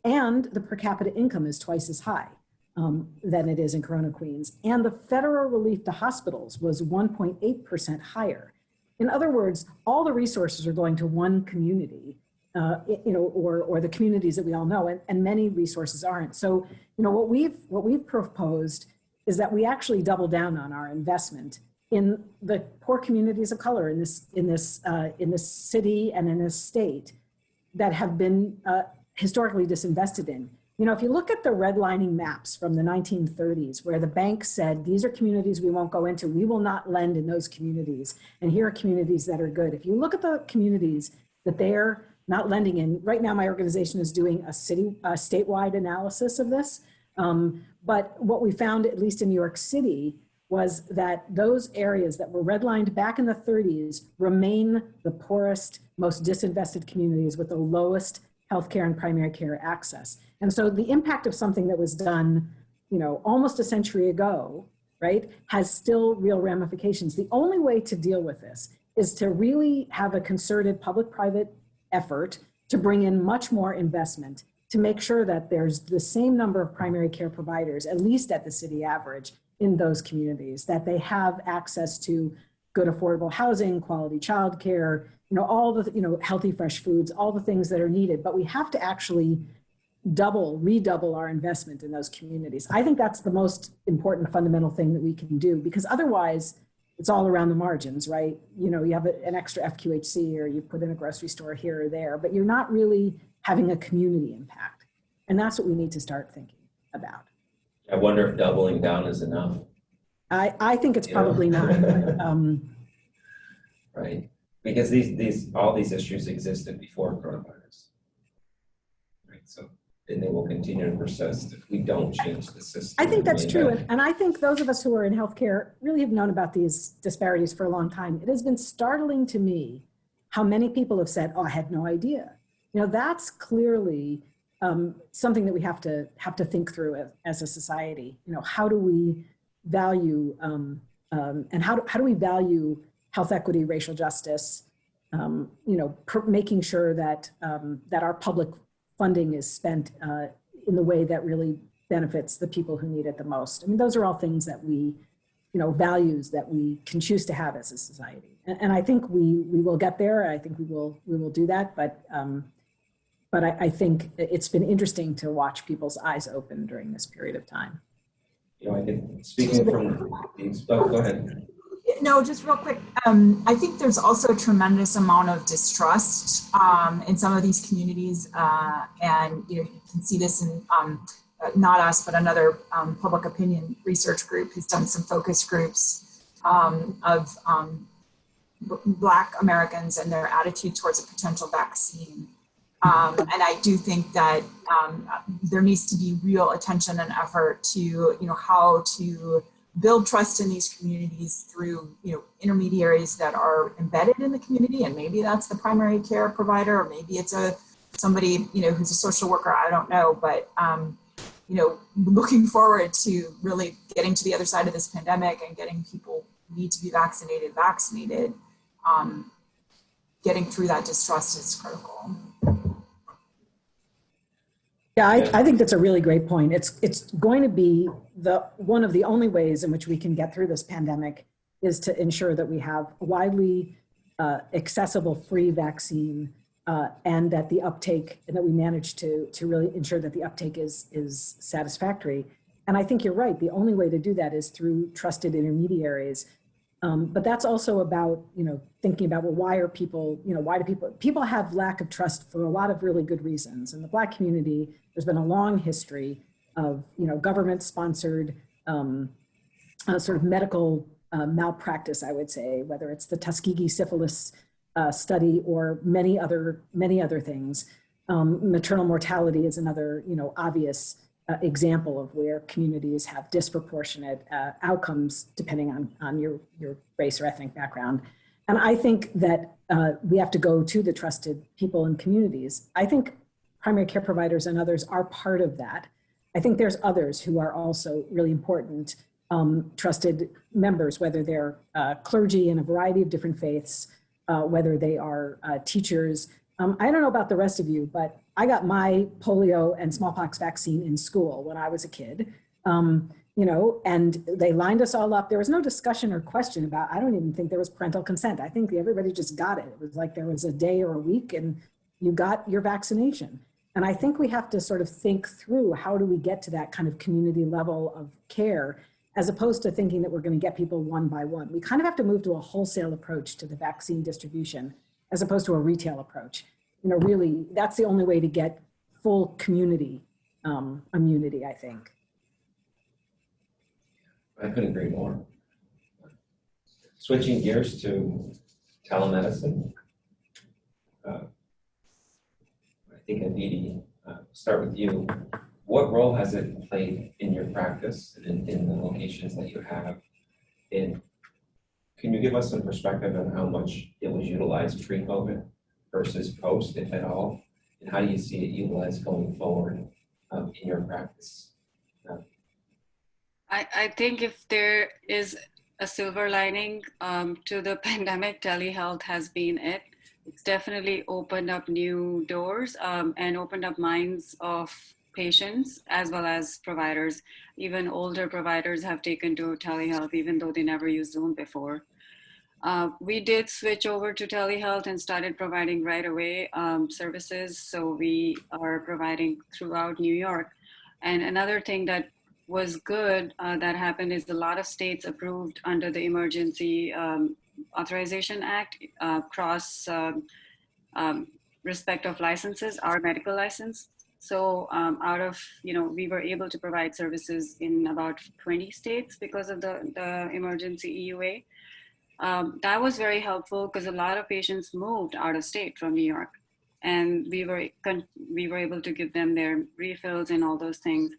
And the per capita income is twice as high than it is in Corona, Queens. And the federal relief to hospitals was 1.8% higher. In other words, all the resources are going to one community, or the communities that we all know, and many resources aren't. So, what we've proposed is that we actually double down on our investment in the poor communities of color in this city and in this state that have been historically disinvested in. If you look at the redlining maps from the 1930s, where the bank said, these are communities we won't go into, we will not lend in those communities, and here are communities that are good. If you look at the communities that they're not lending in, right now my organization is doing a statewide analysis of this. But what we found, at least in New York City, was that those areas that were redlined back in the 30s remain the poorest, most disinvested communities with the lowest healthcare and primary care access. And so the impact of something that was done, almost a century ago, right, has still real ramifications. The only way to deal with this is to really have a concerted public-private effort to bring in much more investment to make sure that there's the same number of primary care providers, at least at the city average, in those communities, that they have access to good affordable housing, quality childcare, all the, healthy fresh foods, all the things that are needed. But we have to actually redouble our investment in those communities. I think that's the most important fundamental thing that we can do, because otherwise it's all around the margins, right? You have an extra FQHC or you put in a grocery store here or there, but you're not really having a community impact. And that's what we need to start thinking about. I wonder if doubling down is enough. I think it's probably not. Right, because all these issues existed before coronavirus. Right, so and they will continue to persist if we don't change the system. I think that's true, and I think those of us who are in healthcare really have known about these disparities for a long time. It has been startling to me how many people have said, "Oh, I had no idea." That's clearly something that we have to think through as a society. How do we value and how do we value health equity, racial justice? Making sure that that our public funding is spent in the way that really benefits the people who need it the most. I mean, those are all things that we, values that we can choose to have as a society. And I think we will get there. I think we will do that. But I think it's been interesting to watch people's eyes open during this period of time. I think speaking from go ahead. No, just real quick. I think there's also a tremendous amount of distrust in some of these communities. And you can see this in not us, but another public opinion research group who's done some focus groups of Black Americans and their attitude towards a potential vaccine. And I do think that there needs to be real attention and effort to, how to build trust in these communities through, intermediaries that are embedded in the community. And maybe that's the primary care provider, or maybe it's somebody, who's a social worker. I don't know, but, looking forward to really getting to the other side of this pandemic and getting people who need to be vaccinated. Getting through that distrust is critical. Yeah, I think that's a really great point. It's going to be one of the only ways in which we can get through this pandemic is to ensure that we have widely accessible free vaccine and that the uptake, and that we manage to really ensure that the uptake is satisfactory. And I think you're right. The only way to do that is through trusted intermediaries. But that's also about, thinking about, well, why are people, why do people have lack of trust for a lot of really good reasons. In the Black community, there's been a long history of, government-sponsored sort of medical malpractice, I would say, whether it's the Tuskegee syphilis study or many other things. Maternal mortality is another, obvious example of where communities have disproportionate outcomes depending on your race or ethnic background. And I think that we have to go to the trusted people in communities. I think primary care providers and others are part of that. I think there's others who are also really important trusted members, whether they're clergy in a variety of different faiths, whether they are teachers. I don't know about the rest of you, but I got my polio and smallpox vaccine in school when I was a kid, and they lined us all up. There was no discussion or question about, I don't even think there was parental consent. I think everybody just got it. It was like there was a day or a week and you got your vaccination. And I think we have to sort of think through, how do we get to that kind of community level of care, as opposed to thinking that we're going to get people one by one. We kind of have to move to a wholesale approach to the vaccine distribution, as opposed to a retail approach. Really, that's the only way to get full community immunity, I think. I couldn't agree more. Switching gears to telemedicine. I think, Aditi, start with you. What role has it played in your practice and in the locations that you have? And can you give us some perspective on how much it was utilized pre-COVID versus post, if at all? And how do you see it utilized going forward in your practice? I think if there is a silver lining to the pandemic, telehealth has been it. It's definitely opened up new doors and opened up minds of patients as well as providers. Even older providers have taken to telehealth, even though they never used Zoom before. We did switch over to telehealth and started providing right away services. So we are providing throughout New York. And another thing that was good that happened is a lot of states approved under the Emergency Authorization Act cross respect of licenses, our medical license. So out of, we were able to provide services in about 20 states because of the emergency EUA. That was very helpful because a lot of patients moved out of state from New York, and we were able to give them their refills and all those things.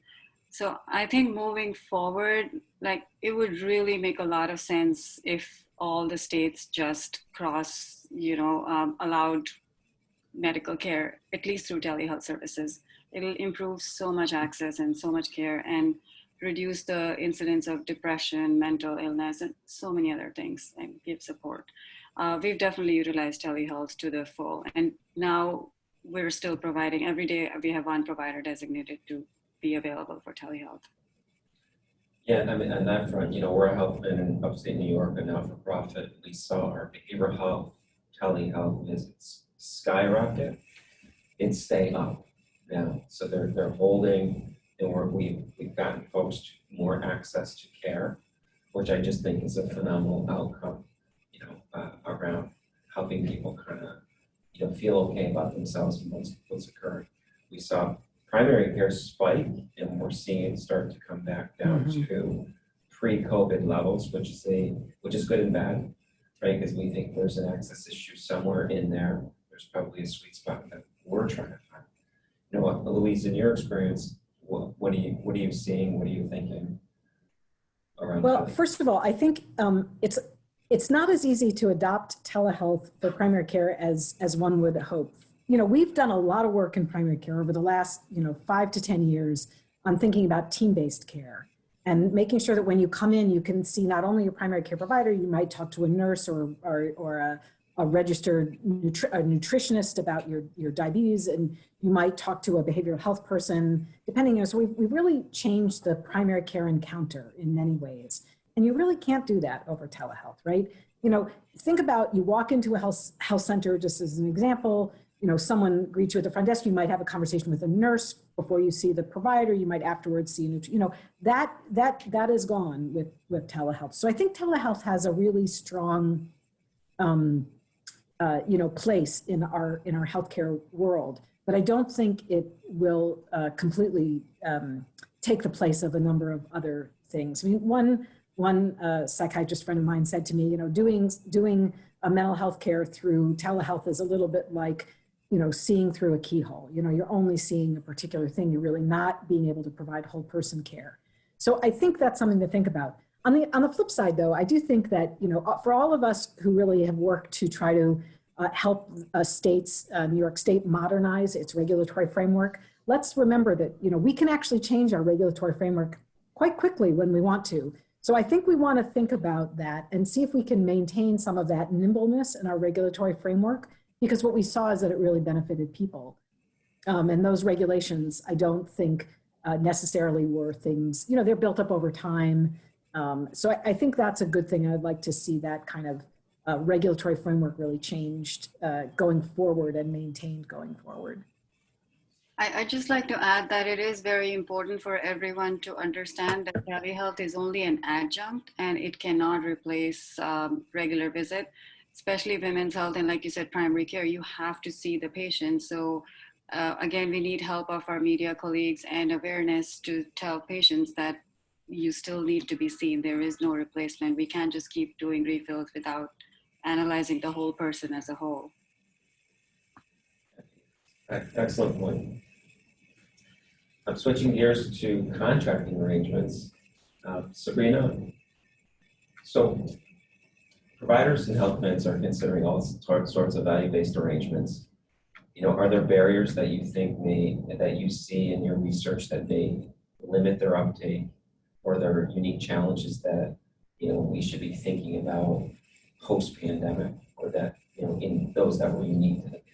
So I think moving forward, like it would really make a lot of sense if all the states just allowed medical care, at least through telehealth services. It'll improve so much access and so much care and reduce the incidence of depression, mental illness, and so many other things, and give support. We've definitely utilized telehealth to the full. And now we're still providing, every day we have one provider designated to be available for telehealth. Yeah, I mean, on that front, we're a health in upstate New York, a not-for-profit. We saw our behavioral health, telehealth visits skyrocket and stay up now. So they're holding, and we've gotten folks more access to care, which I just think is a phenomenal outcome, around helping people kind of, feel okay about themselves and what's occurred. We saw primary care spike, and we're seeing it start to come back down to pre-COVID levels, which is good and bad, right? Because we think there's an access issue somewhere in there. There's probably a sweet spot that we're trying to find. Louise, in your experience, what are you seeing? What are you thinking around? Well, first of all, I think it's not as easy to adopt telehealth for primary care as one would hope. We've done a lot of work in primary care over the last 5 to 10 years on thinking about team-based care and making sure that when you come in, you can see not only your primary care provider, you might talk to a nurse or a registered nutritionist about your diabetes, and you might talk to a behavioral health person, depending. So we've really changed the primary care encounter in many ways. And you really can't do that over telehealth, right? Think about, you walk into a health center, just as an example, someone greets you at the front desk, you might have a conversation with a nurse before you see the provider, you might afterwards see, that is gone with telehealth. So I think telehealth has a really strong, place in our healthcare world, but I don't think it will completely take the place of a number of other things. I mean, one psychiatrist friend of mine said to me, doing a mental health care through telehealth is a little bit like, seeing through a keyhole. You're only seeing a particular thing. You're really not being able to provide whole person care. So I think that's something to think about. On the flip side, though, I do think that, for all of us who really have worked to try to help New York State modernize its regulatory framework, let's remember that, we can actually change our regulatory framework quite quickly when we want to. So I think we want to think about that and see if we can maintain some of that nimbleness in our regulatory framework, because what we saw is that it really benefited people. And those regulations, I don't think necessarily were things, they're built up over time. So I think that's a good thing. I'd like to see that kind of regulatory framework really changed going forward and maintained going forward. I'd just like to add that it is very important for everyone to understand that telehealth is only an adjunct and it cannot replace regular visit, especially women's health. And like you said, primary care, you have to see the patient. So again, we need help of our media colleagues and awareness to tell patients that you still need to be seen. There is no replacement. We can't just keep doing refills without analyzing the whole person as a whole. Excellent point. I'm switching gears to contracting arrangements. Sabrina, So providers and health plans are considering all sorts of value-based arrangements. Are there barriers that you think that you see in your research that may limit their uptake, or there are unique challenges that, we should be thinking about post-pandemic, or that, in those that were unique to the pandemic?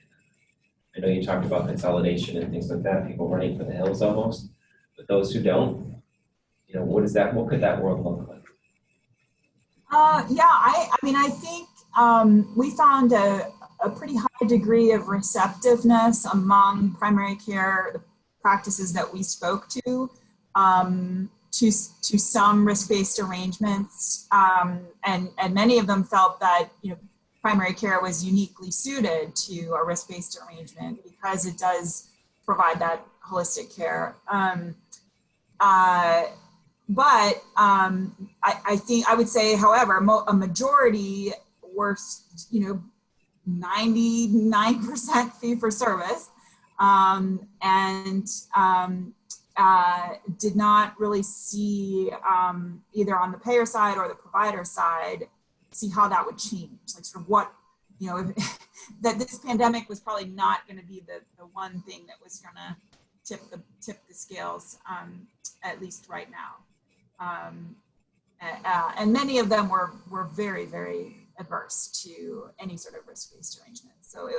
I know you talked about consolidation and things like that, people running for the hills almost, but those who don't, what could that world look like? Yeah, I mean, I think we found a pretty high degree of receptiveness among primary care practices that we spoke to some risk-based arrangements, and many of them felt that primary care was uniquely suited to a risk-based arrangement because it does provide that holistic care. But I think I would say, however, a majority were 99% fee for service, and did not really see either on the payer side or the provider side see how that would change. Like sort of what that this pandemic was probably not going to be the one thing that was going to tip the scales, at least right now. And many of them were very, very adverse to any sort of risk-based arrangement. So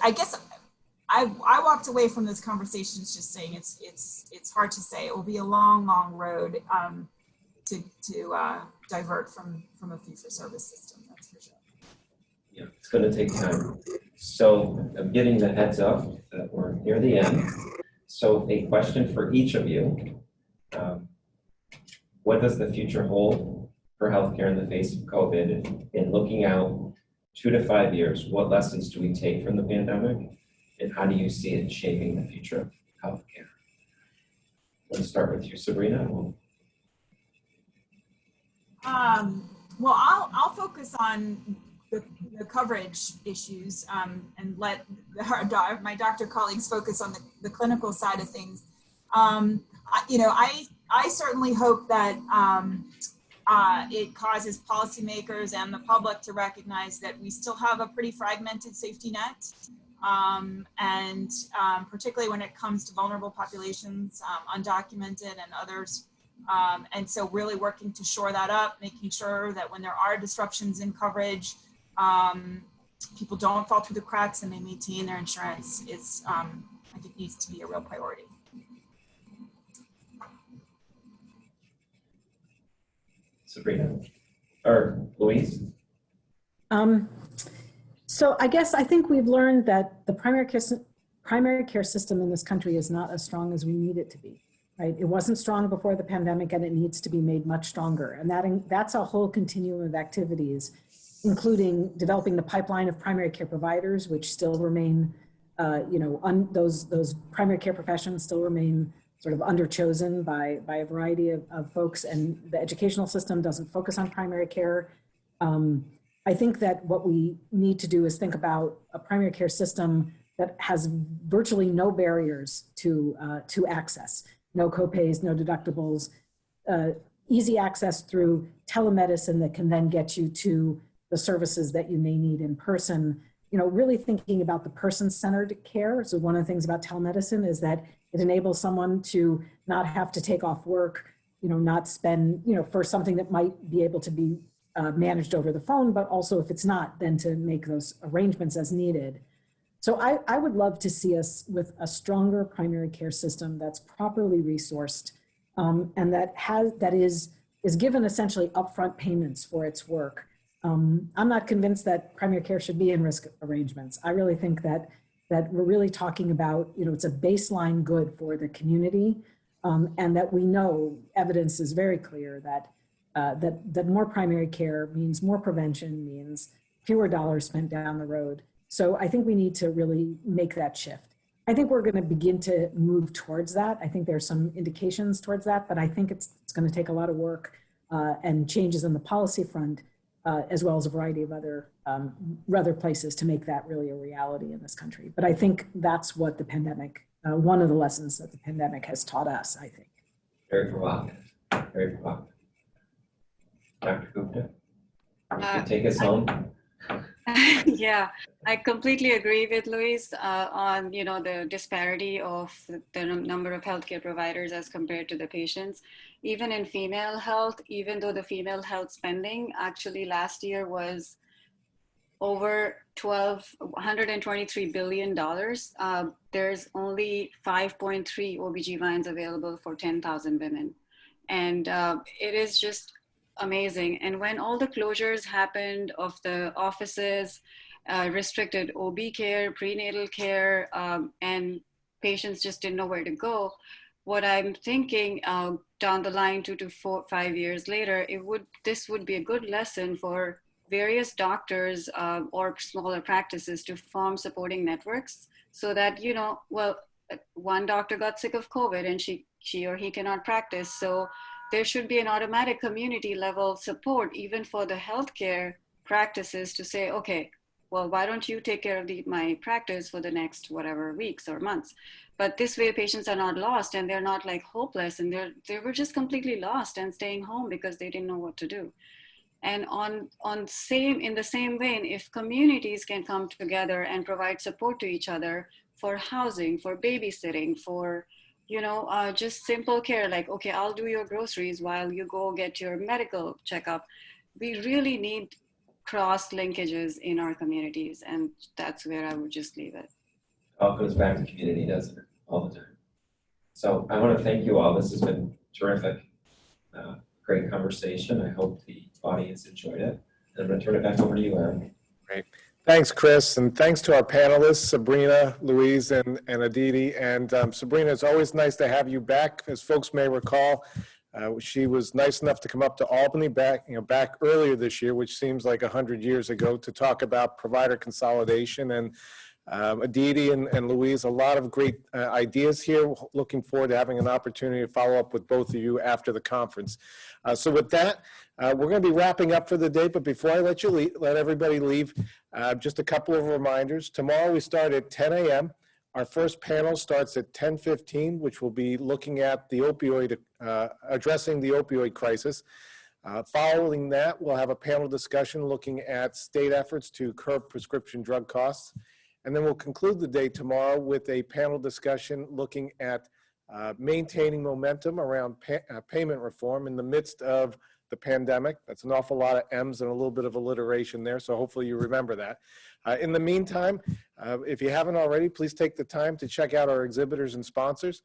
I guess I walked away from this conversation just saying it's hard to say. It will be a long, long road to divert from a fee-for-service system. That's for sure. Yeah, it's going to take time. So I'm getting the heads up that we're near the end. So a question for each of you. What does the future hold for healthcare in the face of COVID? And looking out 2 to 5 years, what lessons do we take from the pandemic? And how do you see it shaping the future of healthcare? Let's start with you, Sabrina. Well, I'll focus on the coverage issues and let my doctor colleagues focus on the clinical side of things. I certainly hope that it causes policymakers and the public to recognize that we still have a pretty fragmented safety net, and particularly when it comes to vulnerable populations, undocumented and others. And so really working to shore that up, making sure that when there are disruptions in coverage, people don't fall through the cracks and they maintain their insurance. I think needs to be a real priority. Sabrina, or Louise? So I think we've learned that the primary care system in this country is not as strong as we need it to be, right? It wasn't strong before the pandemic and it needs to be made much stronger. And that's a whole continuum of activities, including developing the pipeline of primary care providers, which still remain, those primary care professions still remain sort of underchosen by a variety of folks, and the educational system doesn't focus on primary care. I think that what we need to do is think about a primary care system that has virtually no barriers to access, no copays, no deductibles, easy access through telemedicine that can then get you to the services that you may need in person. Really thinking about the person-centered care. So one of the things about telemedicine is that it enables someone to not have to take off work, not spend, for something that might be able to be managed over the phone, but also if it's not, then to make those arrangements as needed. So I would love to see us with a stronger primary care system that's properly resourced, and that is given essentially upfront payments for its work. I'm not convinced that primary care should be in risk arrangements. I really think that we're really talking about, it's a baseline good for the community, and that we know evidence is very clear that more primary care means more prevention, means fewer dollars spent down the road. So I think we need to really make that shift. I think we're going to begin to move towards that. I think there's some indications towards that, but I think it's going to take a lot of work and changes in the policy front, as well as a variety of other places to make that really a reality in this country. But I think that's what the pandemic, one of the lessons that the pandemic has taught us, I think. Very provocative, very provocative. Dr. Gupta, you can take us home. Yeah, I completely agree with Luis on the disparity of the number of healthcare providers as compared to the patients. Even in female health, even though the female health spending actually last year was over $123 billion, there's only 5.3 OBGYNs available for 10,000 women. And it is just amazing. And when all the closures happened of the offices, restricted OB care, prenatal care, and patients just didn't know where to go, what I'm thinking down the line 2 to 5 years later, this would be a good lesson for various doctors or smaller practices to form supporting networks so that, one doctor got sick of COVID and she or he cannot practice. So there should be an automatic community level support even for the healthcare practices to say, okay, well, why don't you take care of my practice for the next whatever weeks or months? But this way patients are not lost and they're not like hopeless and they were just completely lost and staying home because they didn't know what to do. And in the same vein, if communities can come together and provide support to each other for housing, for babysitting, for just simple care, like, okay, I'll do your groceries while you go get your medical checkup. We really need cross linkages in our communities, and that's where I would just leave it. All goes back to community, doesn't it? All the time. So I want to thank you all. This has been terrific. Great conversation. I hope the audience enjoyed it. And I'm going to turn it back over to you, Aaron. Great. Thanks, Chris, and thanks to our panelists, Sabrina, Louise, and Aditi. And Sabrina, it's always nice to have you back. As folks may recall, she was nice enough to come up to Albany back earlier this year, which seems like 100 years ago, to talk about provider consolidation. And Aditi and Louise, a lot of great ideas here. Looking forward to having an opportunity to follow up with both of you after the conference. So with that, we're going to be wrapping up for the day, but before I let everybody leave, just a couple of reminders. Tomorrow we start at 10 a.m. Our first panel starts at 10:15, which will be looking at the addressing the opioid crisis. Following that, we'll have a panel discussion looking at state efforts to curb prescription drug costs. And then we'll conclude the day tomorrow with a panel discussion looking at maintaining momentum around payment reform in the midst of the pandemic. That's an awful lot of M's and a little bit of alliteration there, so hopefully you remember that. In the meantime, if you haven't already, please take the time to check out our exhibitors and sponsors.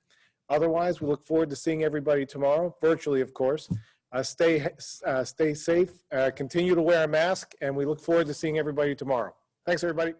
Otherwise, we look forward to seeing everybody tomorrow, virtually of course. Stay safe, continue to wear a mask, and we look forward to seeing everybody tomorrow. Thanks, everybody.